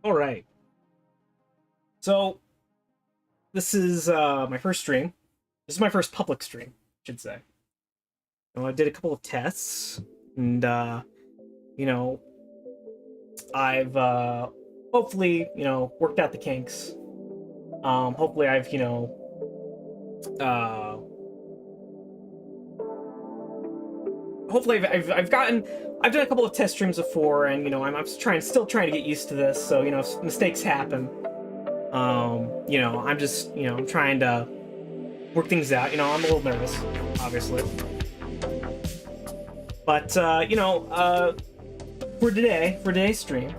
All right. So this is my first stream. This is my first public stream, I should say. I did a couple of tests, and you know, I've hopefully worked out the kinks. Hopefully, I've uh, hopefully I've gotten. I've done a couple of test streams before, and I'm still trying to get used to this. So if mistakes happen, I'm trying to work things out. I'm a little nervous, obviously. But for today's stream,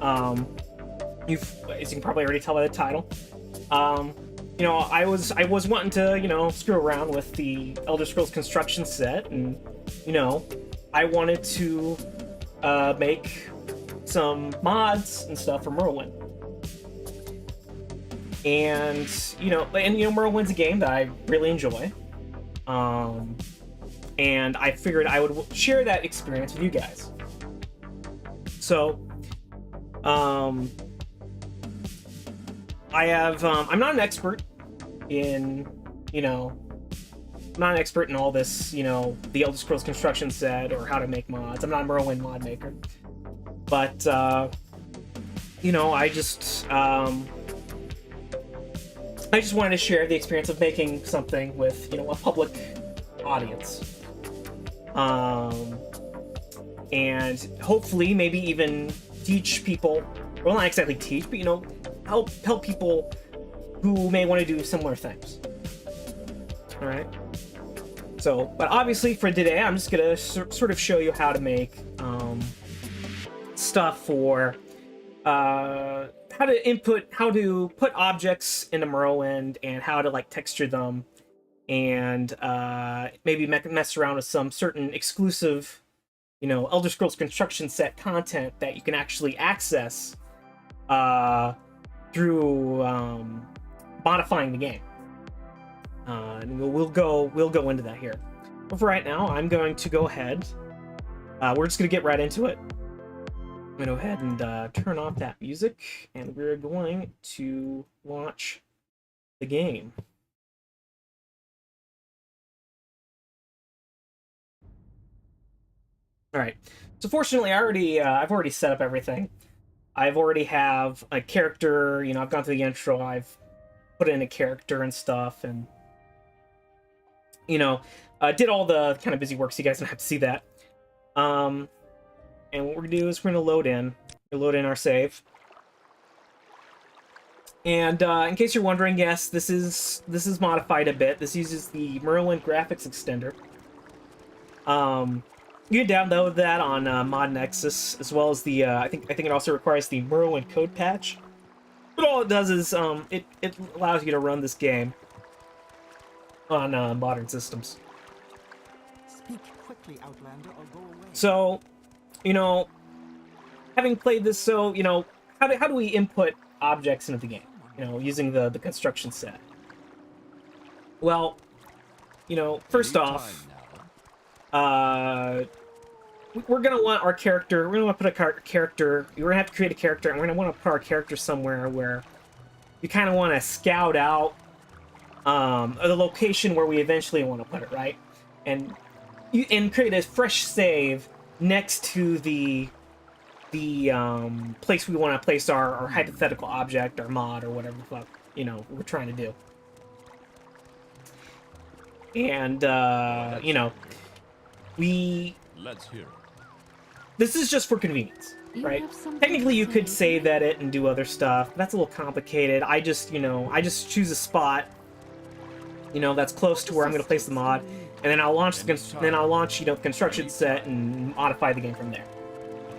as you can probably already tell by the title, I was wanting to screw around with the Elder Scrolls Construction set, and I wanted to make some mods and stuff for Morrowind. And Morrowind's a game that I really enjoy. And I figured I would share that experience with you guys. So, I'm not an expert in, I'm not an expert in all this, the Elder Scrolls Construction set or how to make mods. I'm not a Morrowind mod maker. But, I just wanted to share the experience of making something with, a public audience. And hopefully maybe even teach people, well, not exactly teach, but help people who may want to do similar things. All right. So, but obviously for today, I'm just gonna sort of show you how to make stuff for how to put objects into Morrowind, and how to texture them, and maybe mess around with some certain exclusive, Elder Scrolls Construction set content that you can actually access through modifying the game. And we'll go into that here. But for right now, I'm going to go ahead. We're just gonna get right into it. I'm gonna go ahead and turn off that music, and we're going to launch the game. All right. So fortunately, I've already set up everything. I've already have a character. I've gone through the intro. I've put in a character and stuff, and did all the kind of busy work, so you guys don't have to see that. And what we're gonna do is we're gonna load in our save. And in case you're wondering, yes, this is modified a bit. This uses the Morrowind graphics extender. You can download that on Mod Nexus, as well as the I think it also requires the Morrowind code patch. But all it does is it allows you to run this game on modern systems. Speak quickly, Outlander, or go away. So, having played this, so how do we input objects into the game? Using the construction set. Well, first off, we're gonna want our character. We're gonna want to put a character. We're gonna have to create a character, and we're gonna want to put our character somewhere where you kind of want to scout out the location where we eventually want to put it, right? And create a fresh save next to the place we want to place our hypothetical object or mod or whatever the fuck we're trying to do. And Let's hear it. this is just for convenience, right? Technically, you could save edit and do other stuff. That's a little complicated. I just choose a spot, that's close to where I'm going to place the mod, and then I'll launch the construction set and modify the game from there.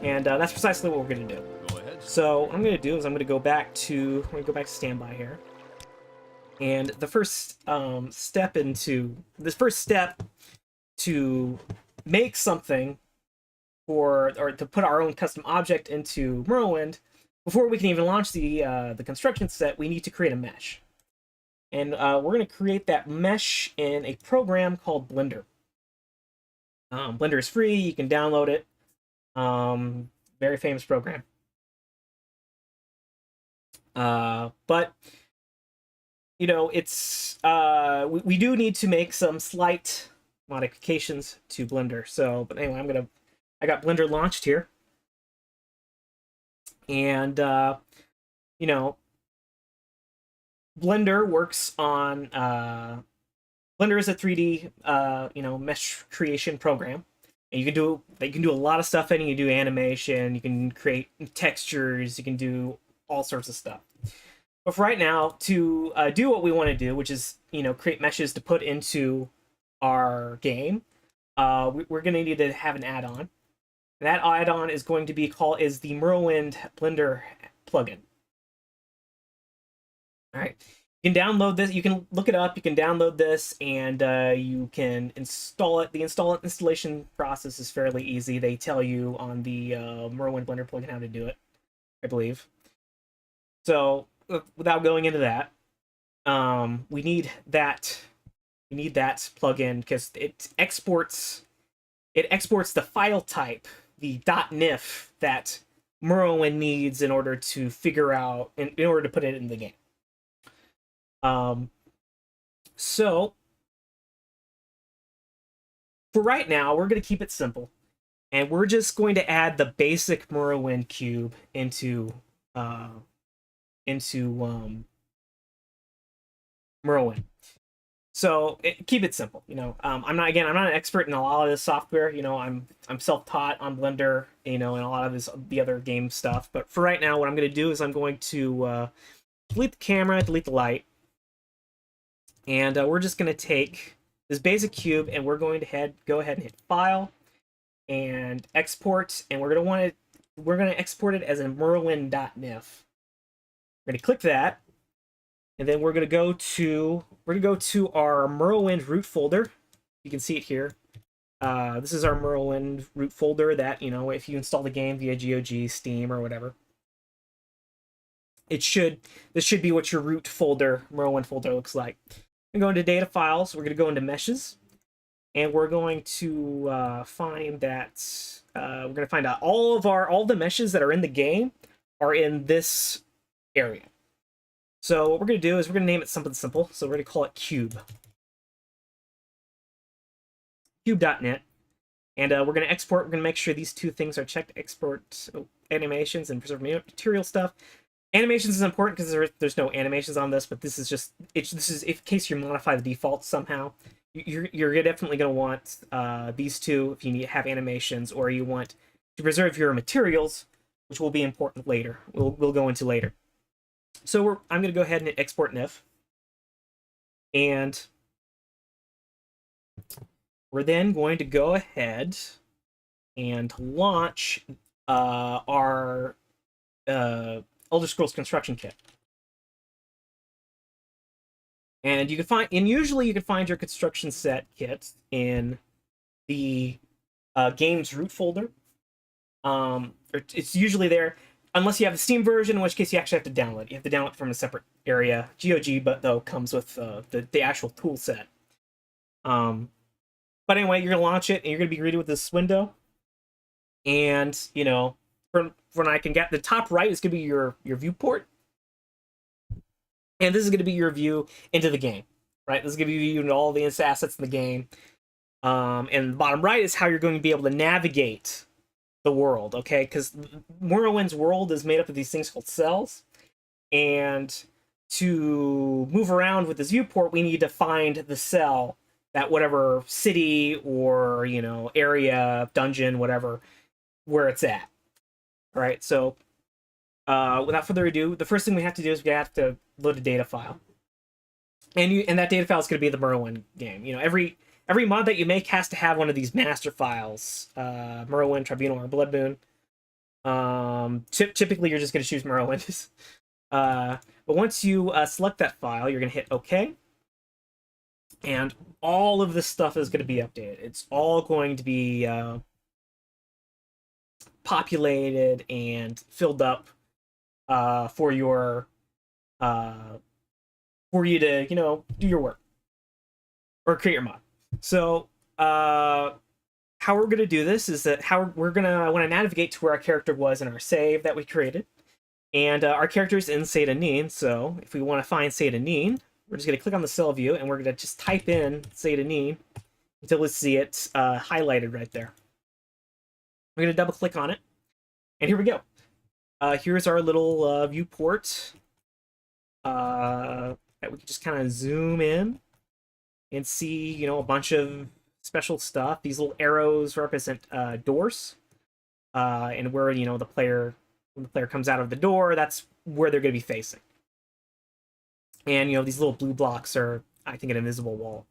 And that's precisely what we're going to do. Go ahead. So what I'm going to do is I'm going to go back to standby here. And the first step to make something or to put our own custom object into Morrowind, before we can even launch the construction set, we need to create a mesh. And we're going to create that mesh in a program called Blender. Blender is free. You can download it. Very famous program. But it's we do need to make some slight modifications to Blender. So, but anyway, I got Blender launched here, and Blender works on Blender is a 3D mesh creation program, and you can do a lot of stuff in it. You can do animation, you can create textures, you can do all sorts of stuff. But for right now, to do what we want to do, which is create meshes to put into our game, we're going to need to have an add-on. That add-on is going to be is the Merlwind Blender plugin. All right, you can download this. You can look it up. You can download this, and you can install it. The installation process is fairly easy. They tell you on the Merlwind Blender plugin how to do it, I believe. So without going into that, we need that plugin because it exports the file type, the .nif that Merlwind needs in order to figure out in order to put it in the game. So for right now, we're going to keep it simple, and we're just going to add the basic Merlwind cube into Merlwind. So keep it simple. I'm not an expert in a lot of this software. I'm self-taught on Blender, and a lot of the other game stuff. But for right now, what I'm going to do is I'm going to delete the camera, delete the light, and we're just going to take this basic cube, and we're going to go ahead and hit File and Export, and we're going to export it as a Merlwind.nif. We're going to click that, and then we're going to go to our Merlwind root folder. You can see it here. This is our Merlwind root folder that, if you install the game via GOG, Steam, or whatever, this should be what your root folder, Merlwind folder, looks like. We're going to go into data files. We're going to go into meshes, and we're going to find that we're going to find out all the meshes that are in the game are in this area. So what we're going to do is we're going to name it something simple. So we're going to call it cube. Cube.net. And we're going to export. We're going to make sure these two things are checked. Export animations and preserve material stuff. Animations is important because there's no animations on this, but this is in case you modify the default somehow. You're definitely going to want these two if you have animations, or you want to preserve your materials, which will be important later. We'll go into later. So I'm going to go ahead and hit Export NIF, and we're then going to go ahead and launch our Elder Scrolls Construction Kit. And usually you can find your construction set kit in the game's root folder. It's usually there, unless you have the Steam version, in which case you actually have to download it. You have to download it from a separate area. GOG, but though, comes with the actual tool set. But anyway, you're going to launch it, and you're going to be greeted with this window. And, when I can get the top right is going to be your viewport. And this is going to be your view into the game, right? This is going to be you into all the assets in the game. And the bottom right is how you're going to be able to navigate the world, okay? Because Morrowind's world is made up of these things called cells. And to move around with this viewport, we need to find the cell that whatever city or, area, dungeon, whatever, where it's at. All right, so without further ado, the first thing we have to do is we have to load a data file. And that data file is going to be the Merlwind game. Every mod that you make has to have one of these master files, Merlwind, Tribunal, or Blood Moon. Typically, you're just going to choose Merlwind. But once you select that file, you're going to hit OK. And all of this stuff is going to be updated. It's all going to be populated and filled up for you to do your work or create your mod. So how we're going to do this is that I want to navigate to where our character was in our save that we created, And our character's in Seyda-Neen, so if we want to find Seyda-Neen, we're just going to click on the cell view, and we're going to just type in Seyda-Neen until we see it highlighted right there. We're going to double click on it, and here we go. Here's our little viewport that we can just kind of zoom in and see, you know, a bunch of special stuff. These little arrows represent doors, and where, you know, when the player comes out of the door, that's where they're going to be facing. And, you know, these little blue blocks are, I think, an invisible wall.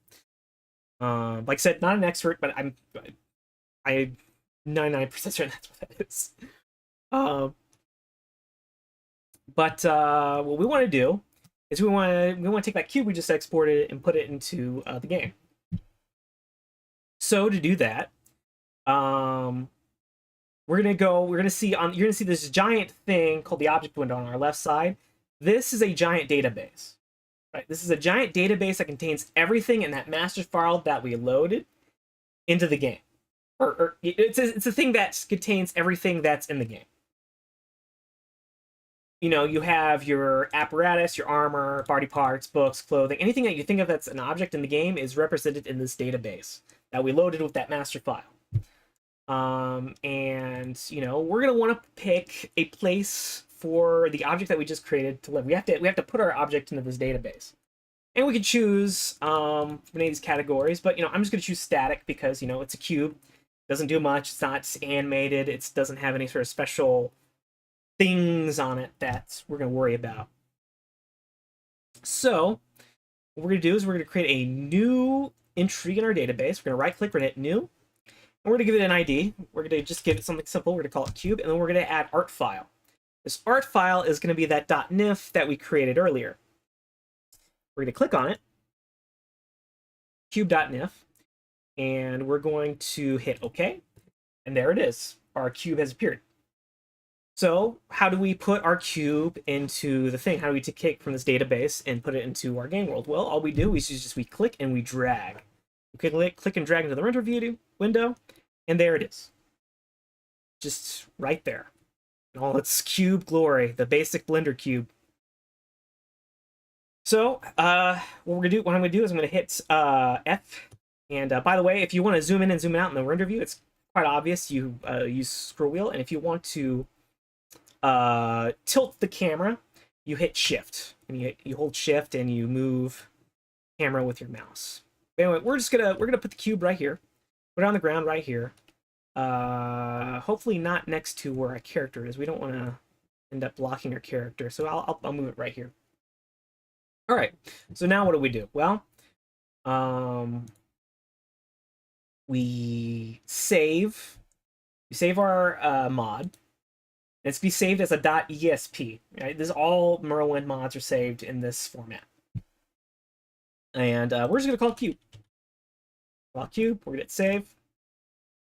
Like I said, not an expert, but I'm 99% certain that's what that is. But what we want to do is we want to take that cube we just exported and put it into the game. So to do that, you're gonna see this giant thing called the object window on our left side. This is a giant database. Right? This is a giant database that contains everything in that master file that we loaded into the game. Or it's a thing that contains everything that's in the game. You know, you have your apparatus, your armor, body parts, books, clothing, anything that you think of that's an object in the game is represented in this database that we loaded with that master file. And, you know, we're going to want to pick a place for the object that we just created to live. We have to put our object into this database. And we can choose many of these categories, but, you know, I'm just going to choose static because, you know, it's a cube. It doesn't do much. It's not animated. It doesn't have any sort of special things on it that we're going to worry about. So what we're going to do is we're going to create a new entry in our database. We're going to right click, we're going to hit new, and we're going to give it an ID. We're going to just give it something simple. We're going to call it cube, and then we're going to add art file. This art file is going to be that .nif that we created earlier. We're going to click on it, cube.nif, and we're going to hit OK, and there it is. Our cube has appeared. So how do we put our cube into the thing? How do we take from this database and put it into our game world? Well, all we do is just we click and we drag. We click and drag into the render view window, and there it is. Just right there. In all its cube glory, the basic Blender cube. So what I'm gonna do is I'm gonna hit F. And by the way, if you want to zoom in and zoom out in the render view, it's quite obvious. You use scroll wheel, and if you want to tilt the camera, you hit shift, and you hold shift and you move camera with your mouse. Anyway, we're gonna put the cube right here, put it on the ground right here. Hopefully not next to where our character is. We don't want to end up blocking our character, so I'll move it right here. All right. So now what do we do? Well, we save our mod. It's be saved as a .esp. Right? This all Merlin mods are saved in this format. And we're just gonna call it cube. Call cube. We're gonna hit save,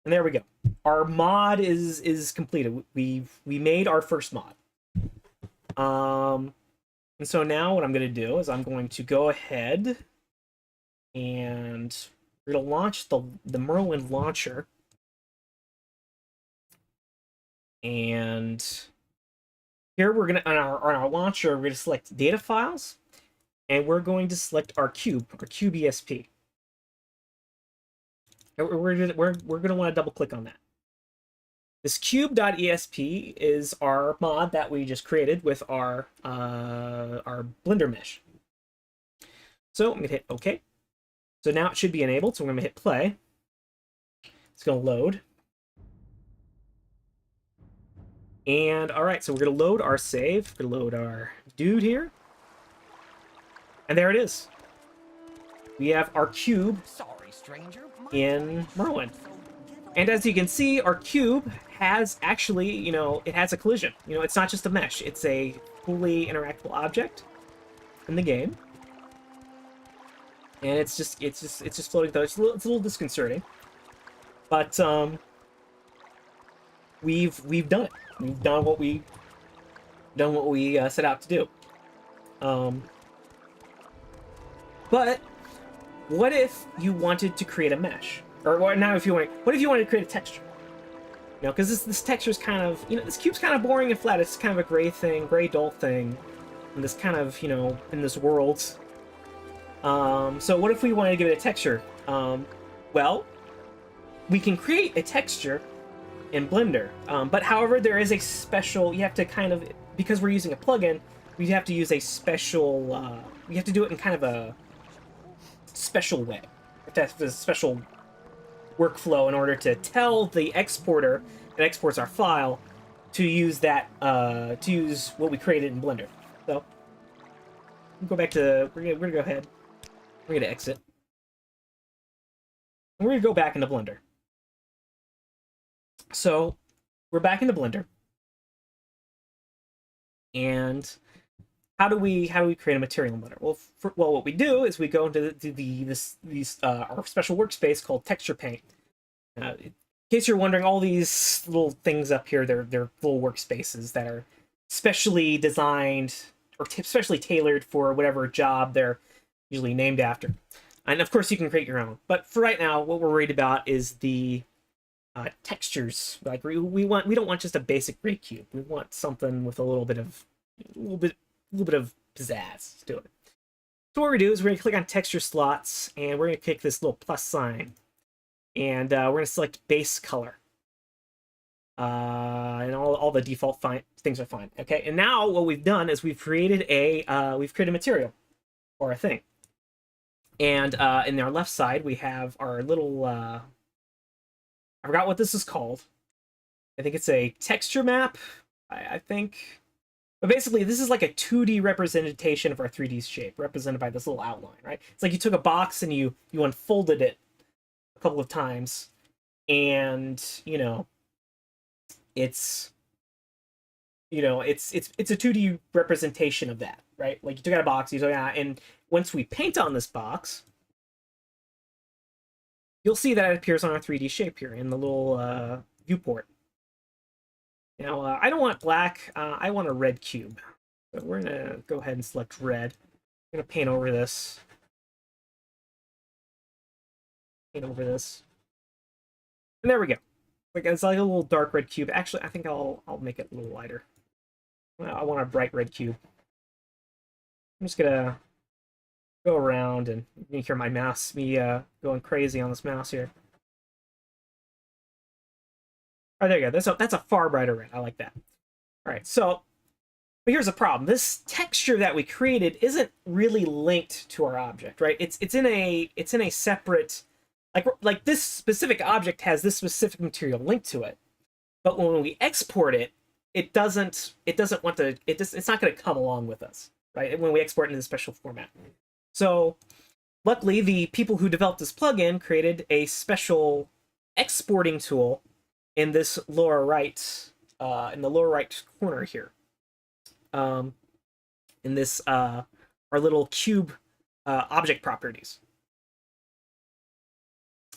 and there we go. Our mod is completed. We made our first mod. And so now what I'm gonna do is I'm going to go ahead and we're gonna launch the Merlin launcher. And here we're gonna on our launcher, we're gonna select data files, and we're going to select our cube ESP. We're gonna want to double click on that. This cube.esp is our mod that we just created with our Blender mesh. So I'm gonna hit OK. So now it should be enabled. So I'm gonna hit play. It's gonna load. And all right, so we're gonna load our save. We're gonna load our dude here, and there it is. We have our cube in Merlin. And as you can see, our cube has actually, you know, it has a collision. You know, it's not just a mesh; it's a fully interactable object in the game. And it's just floating though. It's a little disconcerting, but we've done it. We've done what we set out to do. But what if you wanted to create a mesh? Or what if you wanted to create a texture? You You know, because this texture's kind of, you know, this cube's kind of boring and flat. It's kind of a gray thing, gray dull thing, in this kind of, you know, in this world. So what if we wanted to give it a texture? Well, we can create a texture in Blender, but however, there is a special, you have to kind of, because we're using a plugin, we have to use a special, we have to do it in kind of a special way. We have to have a special workflow in order to tell the exporter that exports our file to use that, to use what we created in Blender. So, we'll go back to, we're gonna go ahead, we're gonna exit. And we're gonna go back into Blender. So, we're back into Blender. And how do we create a material in Blender? Well, what we do is we go into our special workspace called Texture Paint. In case you're wondering, all these little things up here, they're little workspaces that are specially designed or specially tailored for whatever job they're usually named after. And of course, you can create your own. But for right now, what we're worried about is the textures. Like we don't want just a basic gray cube. We want something with a little bit of pizzazz to it. So what we're gonna do is we're gonna click on texture slots, and we're gonna click this little plus sign, and we're gonna select base color. And all the default things are fine. Okay, and now what we've done is we've created a material or a thing. And in our left side we have our little I forgot what this is called. I think it's a texture map, I think. But basically, this is like a 2D representation of our 3D shape, represented by this little outline, right? It's like you took a box and you unfolded it a couple of times, and you know, it's a 2D representation of that, right? Like you took out a box, you took out, and once we paint on this box, you'll see that it appears on our 3D shape here in the little viewport. Now, I don't want black, I want a red cube. So we're gonna go ahead and select red. I'm gonna paint over this. And there we go. Like, it's like a little dark red cube. Actually, I think I'll make it a little lighter. I want a bright red cube. I'm just gonna go around, and you can hear my mouse, me going crazy on this mouse here. Oh, there you go. That's a far brighter red. I like that. All right, so, but here's the problem. This texture that we created isn't really linked to our object, right? It's in a separate, like this specific object has this specific material linked to it, but when we export it, it's not going to come along with us, right? When we export it in a special format. So, luckily, the people who developed this plugin created a special exporting tool in this lower right, in the lower right corner here. In this, our little cube object properties.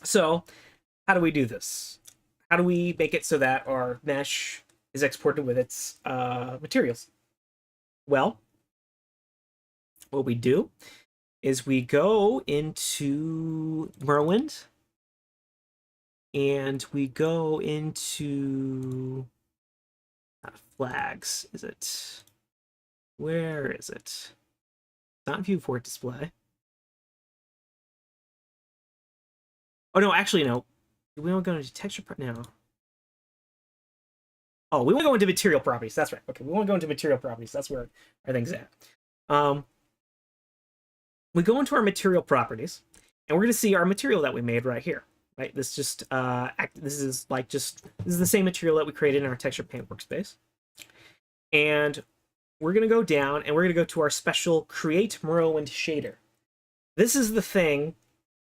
So, how do we do this? How do we make it so that our mesh is exported with its materials? Well, what we do is we go into Merlwind, and we go into flags. Is it? Where is it? It's not viewport display. Oh no, actually no. We won't go into texture now. Oh, we want to go into material properties. That's right. Okay, we want to go into material properties. That's where our thing's at. We go into our material properties, and we're going to see our material that we made right here. Right, this just this is the same material that we created in our texture paint workspace, and we're gonna go down and we're gonna go to our special create Merlwind shader. This is the thing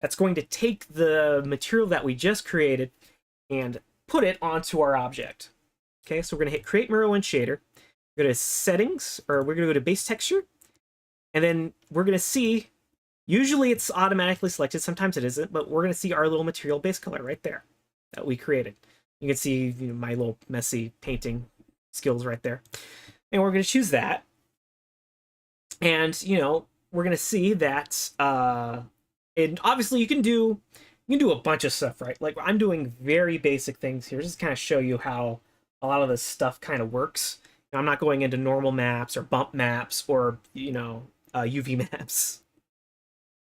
that's going to take the material that we just created and put it onto our object. Okay, so we're gonna hit create Merlwind shader. Go to settings, or we're gonna go to base texture, and then we're gonna see. Usually it's automatically selected, sometimes it isn't, but we're going to see our little material base color right there that we created. You can see my little messy painting skills right there. And we're going to choose that. And, we're going to see that, and obviously you can you can do a bunch of stuff, right? Like I'm doing very basic things here, just to kind of show you how a lot of this stuff kind of works. I'm not going into normal maps or bump maps or UV maps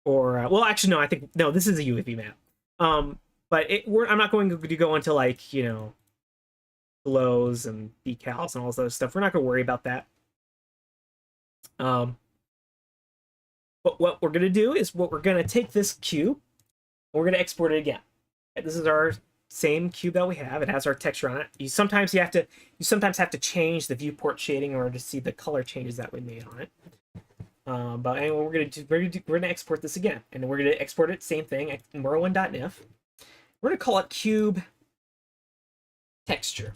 or well, actually no, I think no, this is a UV map. But I'm not going to go into like glows and decals and all this other stuff. We're not going to worry about that. But what we're going to do is we're going to take this cube and we're going to export it again. This is our same cube that we have. It has our texture on it. You sometimes have to change the viewport shading in order to see the color changes that we made on it. But anyway, we're gonna export this again, and we're gonna export it same thing, Merlin.nif. We're gonna call it cube texture.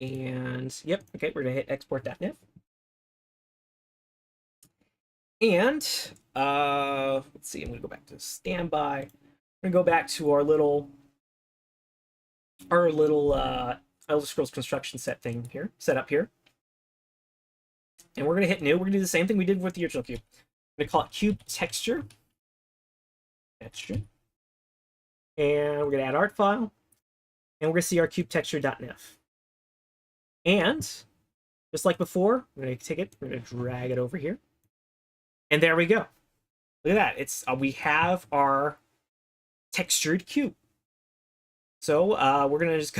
And yep, okay, we're gonna hit export.nif. And let's see, I'm gonna go back to standby. We're gonna go back to our little Elder Scrolls construction setup here. And we're gonna hit new. We're gonna do the same thing we did with the original cube. We're gonna call it cube texture. And we're gonna add art file. And we're gonna see our cube texture.nif. And just like before, we're gonna take it, we're gonna drag it over here. And there we go. Look at that. We have our textured cube. So we're just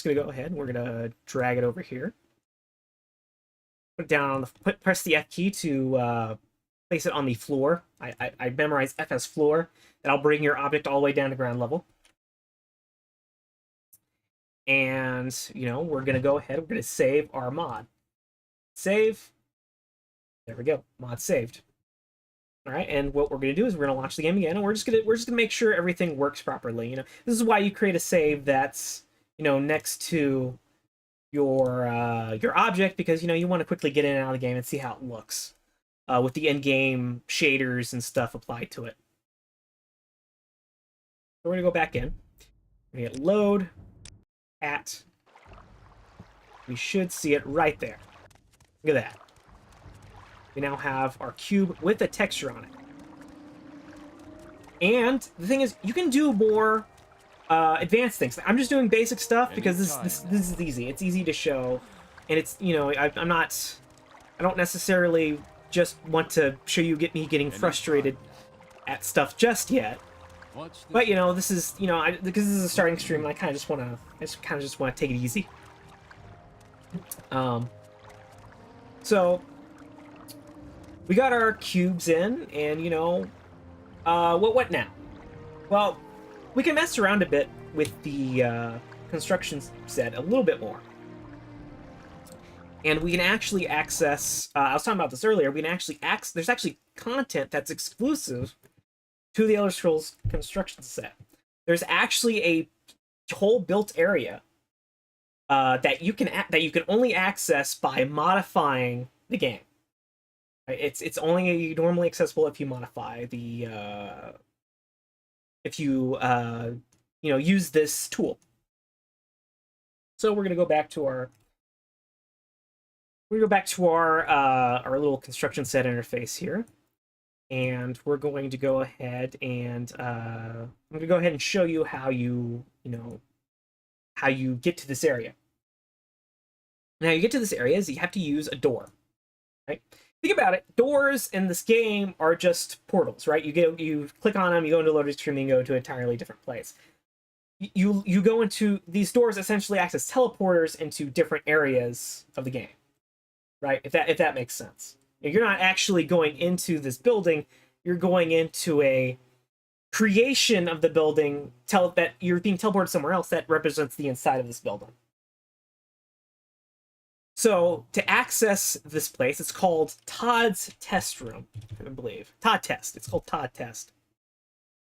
gonna go ahead and we're gonna drag it over here. Put it down on press the F key to place it on the floor. I memorize F as floor. That'll bring your object all the way down to ground level. And we're gonna go ahead. We're gonna save our mod. Save. There we go. Mod saved. All right, and what we're gonna do is we're gonna launch the game again, and we're just gonna make sure everything works properly. This is why you create a save that's next to your object, because you want to quickly get in and out of the game and see how it looks with the in-game shaders and stuff applied to it. So we're gonna go back in. We're gonna hit load at. We should see it right there. Look at that. We now have our cube with a texture on it. And the thing is, you can do more advanced things. I'm just doing basic stuff because this is easy. It's easy to show, and it's I don't necessarily just want to show you me getting frustrated at stuff just yet. But this is because this is a starting stream, and I kind of just want to take it easy. So we got our cubes in, and what now? Well, we can mess around a bit with the construction set a little bit more. And we can actually access, I was talking about this earlier, we can actually there's actually content that's exclusive to the Elder Scrolls construction set. There's actually a whole built area that you can only access by modifying the game. It's only normally accessible if you modify the use this tool. So we're gonna go back to our our little construction set interface here, and we're going to go ahead and I'm gonna go ahead and show you how you get to this area. Now you get to this area is you have to use a door, right? Think about it. Doors in this game are just portals, right? You click on them, you go into loading screen, and you go to an entirely different place. You go into these doors, essentially act as teleporters into different areas of the game, right? If that makes sense. You're not actually going into this building. You're going into a creation of the building. That you're being teleported somewhere else that represents the inside of this building. So to access this place, it's called Todd's Test Room, I believe. Todd Test. It's called Todd Test.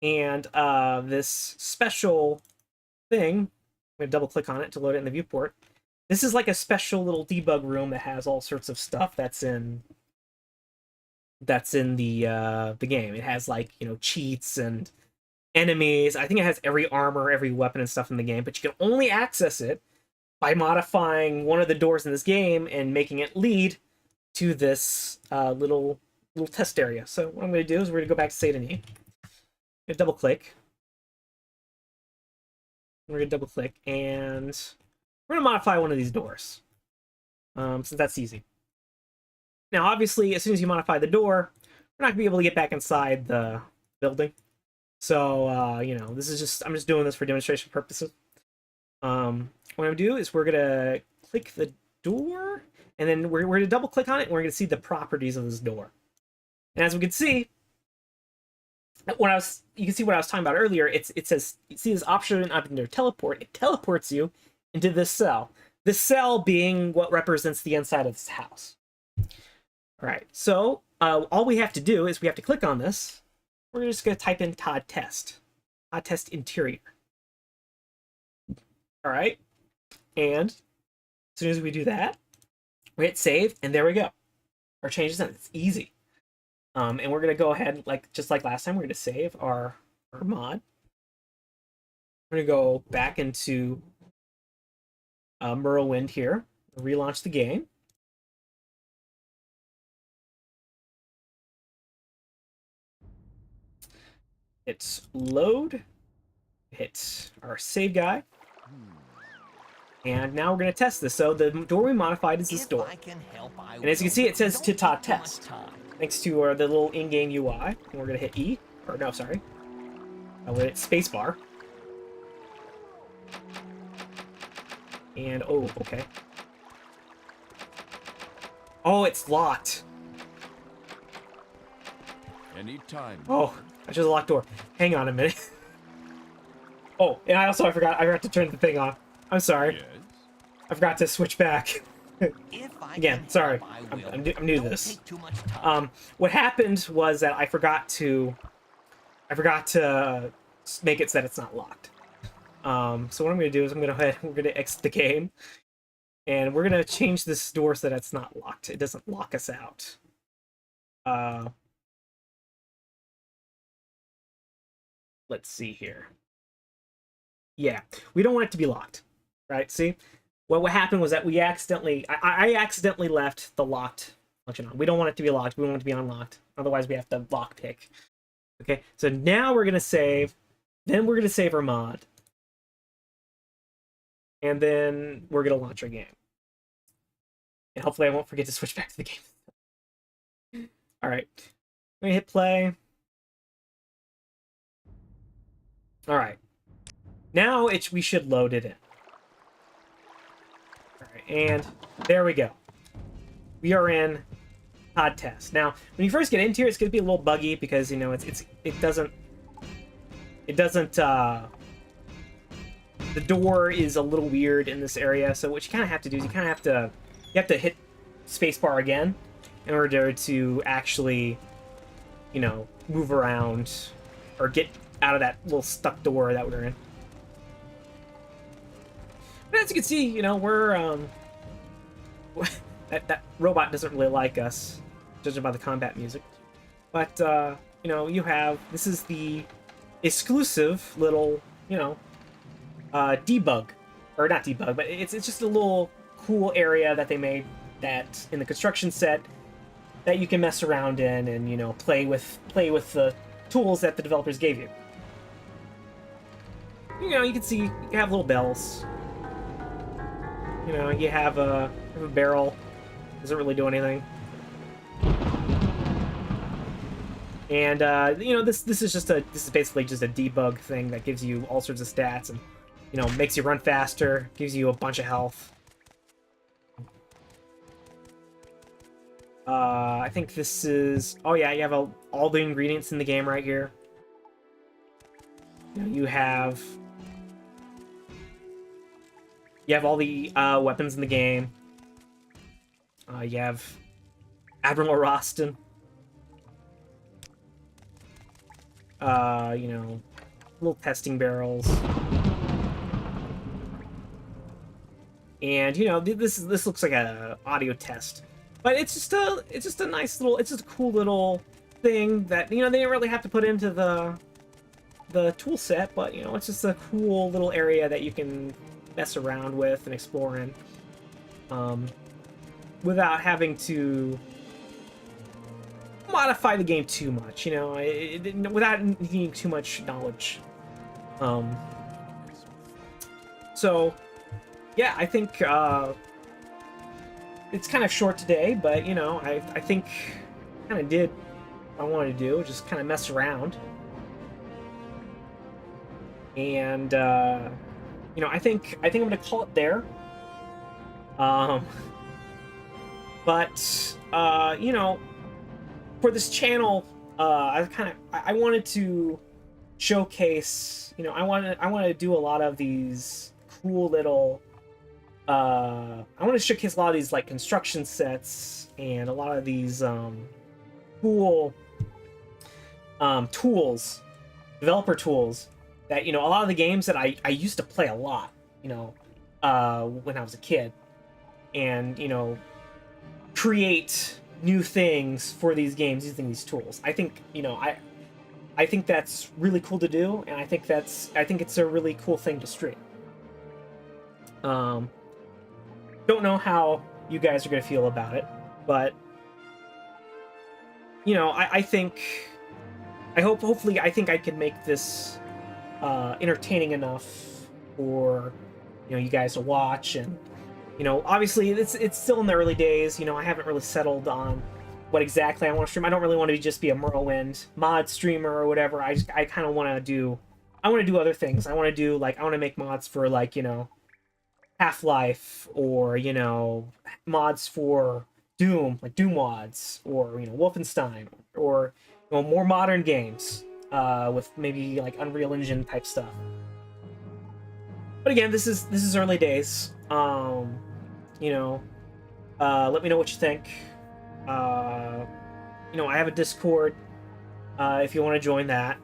And this special thing, I'm going to double click on it to load it in the viewport. This is like a special little debug room that has all sorts of stuff that's in the game. It has cheats and enemies. I think it has every armor, every weapon and stuff in the game, but you can only access it by modifying one of the doors in this game and making it lead to this little test area. So what I'm going to do is we're going to go back to Satan E. Gonna double click. We're gonna double click and we're gonna modify one of these doors. Since that's easy. Now, obviously, as soon as you modify the door, we're not gonna be able to get back inside the building. So, you know, I'm just doing this for demonstration purposes. What I'm gonna do is we're gonna click the door, and then we're gonna double click on it, and we're gonna see the properties of this door. And as we can see, you can see what I was talking about earlier. It says, you see this option under teleport. It teleports you into this cell. This cell being what represents the inside of this house. All right. So all we have to do is we have to click on this. We're just gonna type in Todd Test interior. All right. And as soon as we do that, we hit save, and there we go. Our change is done. It's easy. And we're gonna go ahead, just like last time, we're gonna save our mod. We're gonna go back into Morrowind here, relaunch the game. Hit load, hit our save guy, and now we're gonna test this. So the door we modified is this door, and as you can see, it says to Todd Test. Thanks to the little in-game UI. And we're gonna hit E, or no, sorry. We'll hit spacebar. And, oh, okay. Oh, it's locked. Anytime. Oh, I chose a locked door. Hang on a minute. Oh, and I forgot to turn the thing on. I'm sorry. Yes. I forgot to switch back. Again, sorry. I'm new to this. What happened was that I forgot to make it so that it's not locked. So what I'm gonna do is we're gonna exit the game, and we're gonna change this door so that it's not locked. It doesn't lock us out. Let's see here. Yeah, we don't want it to be locked, right? See? What happened was that I accidentally left the locked function on. We don't want it to be locked. We want it to be unlocked. Otherwise, we have to lock pick. Okay, so now we're going to save. Then we're going to save our mod. And then we're going to launch our game. And hopefully I won't forget to switch back to the game. All right. I'm going to hit play. All right. Now we should load it in. And there we go. We are in Todd Test. Now, when you first get into here, it's gonna be a little buggy because you know it doesn't the door is a little weird in this area. So what you kind of have to do is you have to hit spacebar again in order to actually, you know, move around or get out of that little stuck door that we're in. But as you can see, you know, we're that robot doesn't really like us, judging by the combat music. But you know, this is the exclusive little, you know, debug, or not debug, but it's just a little cool area that they made that in the construction set that you can mess around in and, you know, play with the tools that the developers gave you. You know, you can see you have little bells. You know, you have a barrel. Doesn't really do anything. And you know, this is basically just a debug thing that gives you all sorts of stats and, you know, makes you run faster, gives you a bunch of health. I think this is... Oh yeah, you have all the ingredients in the game right here. You know, you have all the weapons in the game. You have Admiral Roston. You know, little testing barrels. And, you know, this looks like a audio test. But it's just a nice little, it's just a cool little thing that, you know, they didn't really have to put into the tool set, but, you know, it's just a cool little area that you can mess around with and explore in, without having to, modify the game too much, you know, without needing too much knowledge. So yeah, I think it's kind of short today, but you know, I think kind of did what I wanted to do, just kind of mess around. And you know, I think I'm gonna call it there. But you know, for this channel, I wanted to showcase, you know, I want to do a lot of these cool little I want to showcase a lot of these like construction sets and a lot of these cool tools, developer tools that, you know, a lot of the games that I used to play a lot, you know, when I was a kid, and, you know, create new things for these games using these tools. I think, you know, I think that's really cool to do, and I think it's a really cool thing to stream. Don't know how you guys are gonna feel about it, but you know, I think hopefully I think I can make this entertaining enough for, you know, you guys to watch. And you know, obviously it's still in the early days. You know, I haven't really settled on what exactly I want to stream. I don't really want to just be a Morrowind mod streamer or whatever. I kind of want to do other things. I want to make mods for, like, you know, Half-Life, or, you know, mods for Doom, like Doom mods, or, you know, Wolfenstein, or, you know, more modern games with maybe like Unreal Engine type stuff. But again, this is early days. You know, let me know what you think. You know, I have a Discord if you want to join that.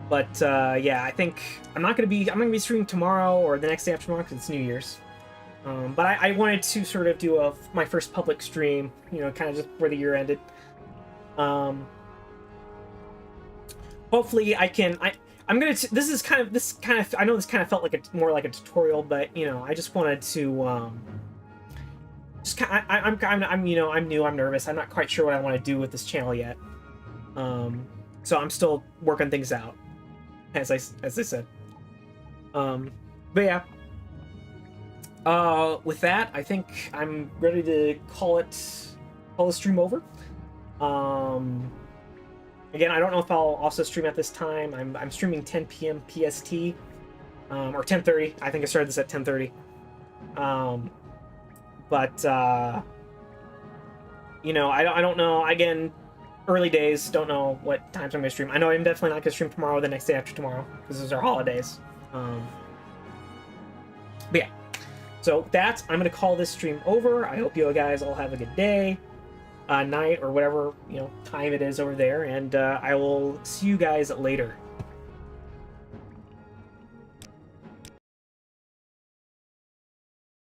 But yeah, I think I'm gonna be streaming tomorrow or the next day after tomorrow because it's New Year's. But I wanted to sort of do my first public stream, you know, kind of just where the year ended. Hopefully I can. I'm gonna. This kind of. I know this kind of felt like more like a tutorial, but you know, I just wanted to. I'm you know, I'm new. I'm nervous. I'm not quite sure what I want to do with this channel yet. So I'm still working things out, as I said. But yeah. With that, I think I'm ready to call the stream over. Again, I don't know if I'll also stream at this time. I'm streaming 10 p.m. PST, or 10:30. I think I started this at 10:30. But you know, I don't know. Again, early days. Don't know what times I'm gonna stream. I know I'm definitely not gonna stream tomorrow or the next day after tomorrow because those are holidays. But yeah. So that's, I'm gonna call this stream over. I hope you guys all have a good day, night, or whatever, you know, time it is over there, and I will see you guys later.